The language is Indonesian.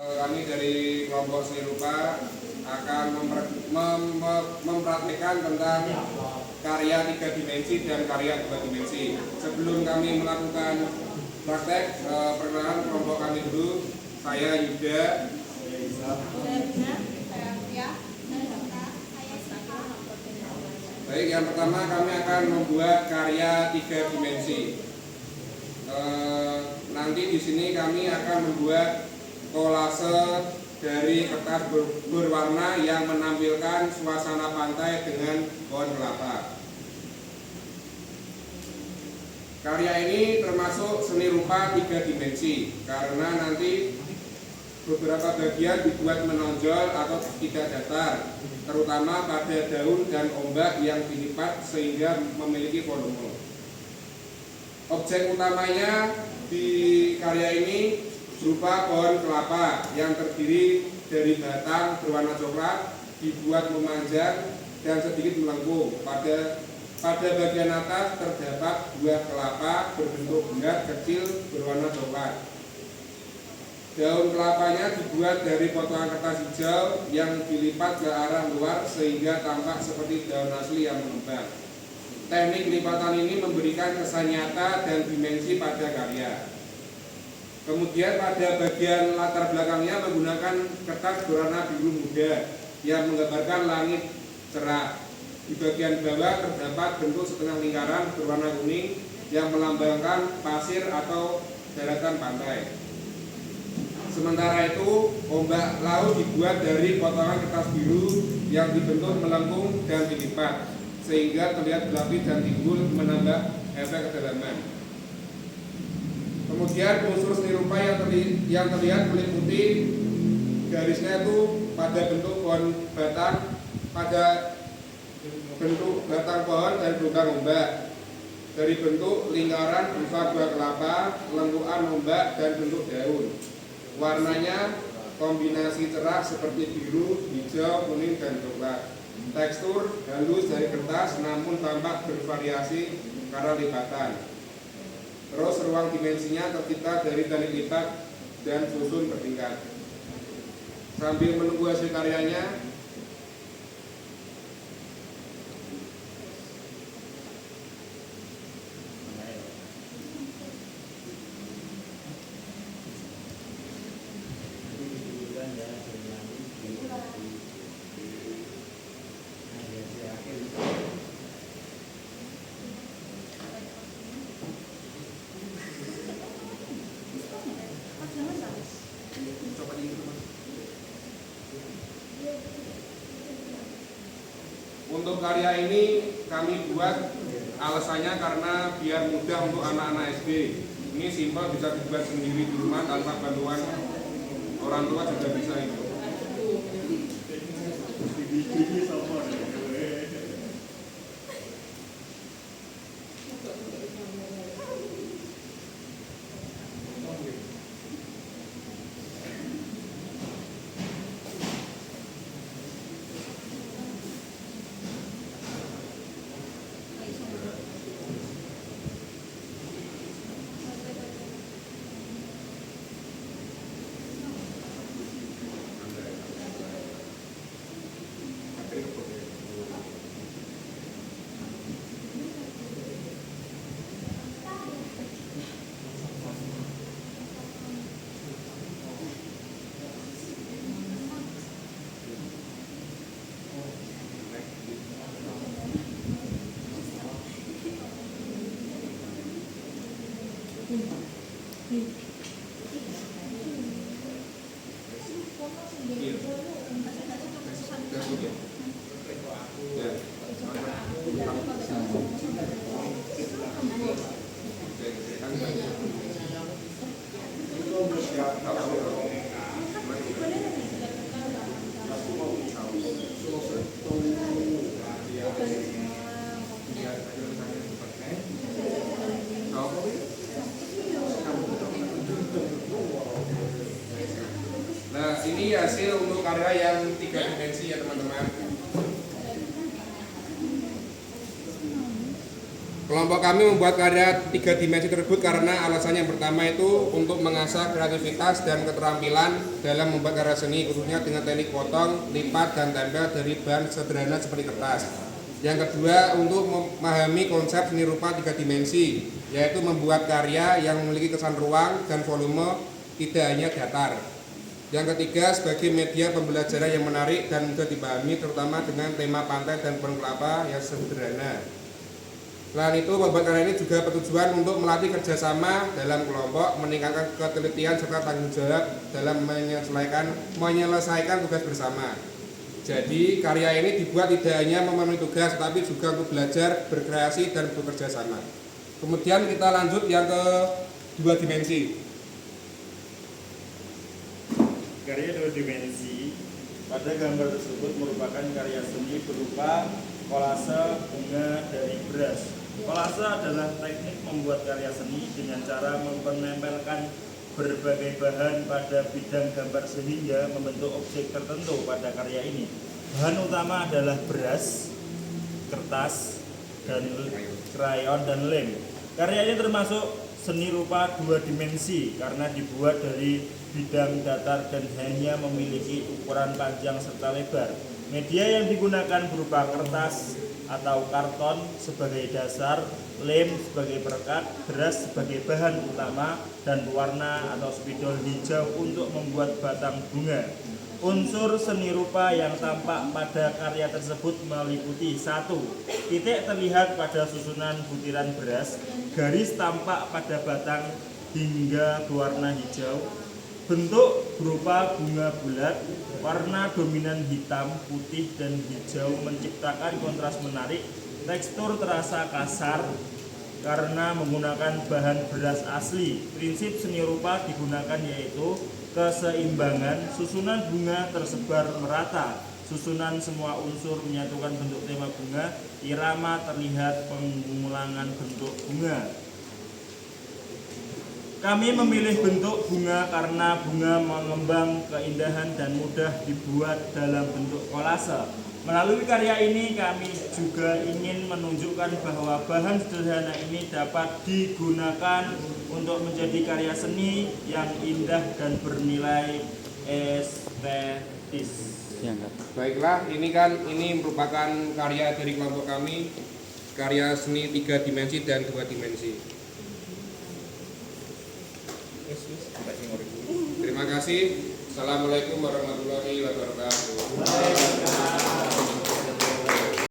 Kami dari kelompok seni rupa akan mempraktikkan tentang karya 3 dimensi dan karya 2 dimensi. Sebelum kami melakukan praktek, perkenalan kelompok kami dulu. Saya Yuda. Baik, yang pertama kami akan membuat karya 3 dimensi. Nanti di sini kami akan membuat kolase dari kertas berwarna yang menampilkan suasana pantai dengan pohon kelapa. Karya ini termasuk seni rupa 3 dimensi karena nanti beberapa bagian dibuat menonjol atau tidak datar, terutama pada daun dan ombak yang dilipat sehingga memiliki volume. Objek utamanya di karya ini berupa pohon kelapa yang terdiri dari batang berwarna coklat, dibuat memanjang dan sedikit melengkung. Pada bagian atas terdapat buah kelapa berbentuk bulat kecil berwarna coklat. Daun kelapanya dibuat dari potongan kertas hijau yang dilipat ke arah luar sehingga tampak seperti daun asli yang mengembang. Teknik lipatan ini memberikan kesan nyata dan dimensi pada karya. Kemudian pada bagian latar belakangnya menggunakan kertas berwarna biru muda yang menggambarkan langit cerah. Di bagian bawah terdapat bentuk setengah lingkaran berwarna kuning yang melambangkan pasir atau daratan pantai. Sementara itu, ombak laut dibuat dari potongan kertas biru yang dibentuk melengkung dan dilipat sehingga terlihat berlapis dan timbul menambah efek kedalaman. Kemudian unsur seni rupa yang terlihat meliputi garisnya itu pada bentuk pohon batang, pada bentuk batang pohon dan gelombang ombak, dari bentuk lingkaran berupa buah kelapa, lengkukan ombak dan bentuk daun. Warnanya kombinasi cerah seperti biru, hijau, kuning dan coklat. Tekstur halus dari kertas namun tampak bervariasi karena lipatan. Terus ruang dimensinya tercipta dari teknik lipat dan susun bertingkat. Sambil menunggu hasil karyanya, untuk karya ini kami buat alasannya karena biar mudah untuk anak-anak SD. Ini simpel, bisa dibuat sendiri di rumah tanpa bantuan orang tua juga bisa itu. Nah, ini hasil untuk karya yang 3 dimensi ya teman-teman. Kelompok kami membuat karya 3 dimensi tersebut karena alasannya yang pertama itu untuk mengasah kreativitas dan keterampilan dalam membuat karya seni, khususnya dengan teknik potong, lipat, dan tempel dari bahan sederhana seperti kertas. Yang kedua, untuk memahami konsep seni rupa 3 dimensi, yaitu membuat karya yang memiliki kesan ruang dan volume, tidak hanya datar. Yang ketiga, sebagai media pembelajaran yang menarik dan mudah dipahami, terutama dengan tema pantai dan pohon kelapa yang sederhana. Selain itu, membuat karya ini juga bertujuan untuk melatih kerjasama dalam kelompok, meningkatkan ketelitian serta tanggung jawab dalam menyelesaikan tugas bersama. Jadi, karya ini dibuat tidak hanya memenuhi tugas, tapi juga untuk belajar, berkreasi, dan bekerja sama. Kemudian kita lanjut yang ke 2 dimensi. Karya 2 dimensi pada gambar tersebut merupakan karya seni berupa kolase bunga dari beras. Kolase adalah teknik membuat karya seni dengan cara menempelkan berbagai bahan pada bidang gambar sehingga membentuk objek tertentu pada karya ini. Bahan utama adalah beras, kertas, dan krayon dan lem. Karya ini termasuk seni rupa 2 dimensi karena dibuat dari bidang datar dan hanya memiliki ukuran panjang serta lebar. Media yang digunakan berupa kertas atau karton sebagai dasar, lem sebagai perekat, beras sebagai bahan utama, dan pewarna atau spidol hijau untuk membuat batang bunga. Unsur seni rupa yang tampak pada karya tersebut meliputi 1. Titik terlihat pada susunan butiran beras, garis tampak pada batang hingga berwarna hijau. Bentuk berupa bunga bulat, warna dominan hitam, putih, dan hijau menciptakan kontras menarik. Tekstur terasa kasar karena menggunakan bahan beras asli. Prinsip seni rupa digunakan yaitu keseimbangan, susunan bunga tersebar merata, susunan semua unsur menyatukan bentuk tema bunga, irama terlihat pengulangan bentuk bunga. Kami memilih bentuk bunga karena bunga mengembang keindahan dan mudah dibuat dalam bentuk kolase. Melalui karya ini kami juga ingin menunjukkan bahwa bahan sederhana ini dapat digunakan untuk menjadi karya seni yang indah dan bernilai estetis. Baiklah, ini merupakan karya dari kelompok kami, karya seni 3 dimensi dan 2 dimensi. Terima kasih. Assalamualaikum warahmatullahi wabarakatuh.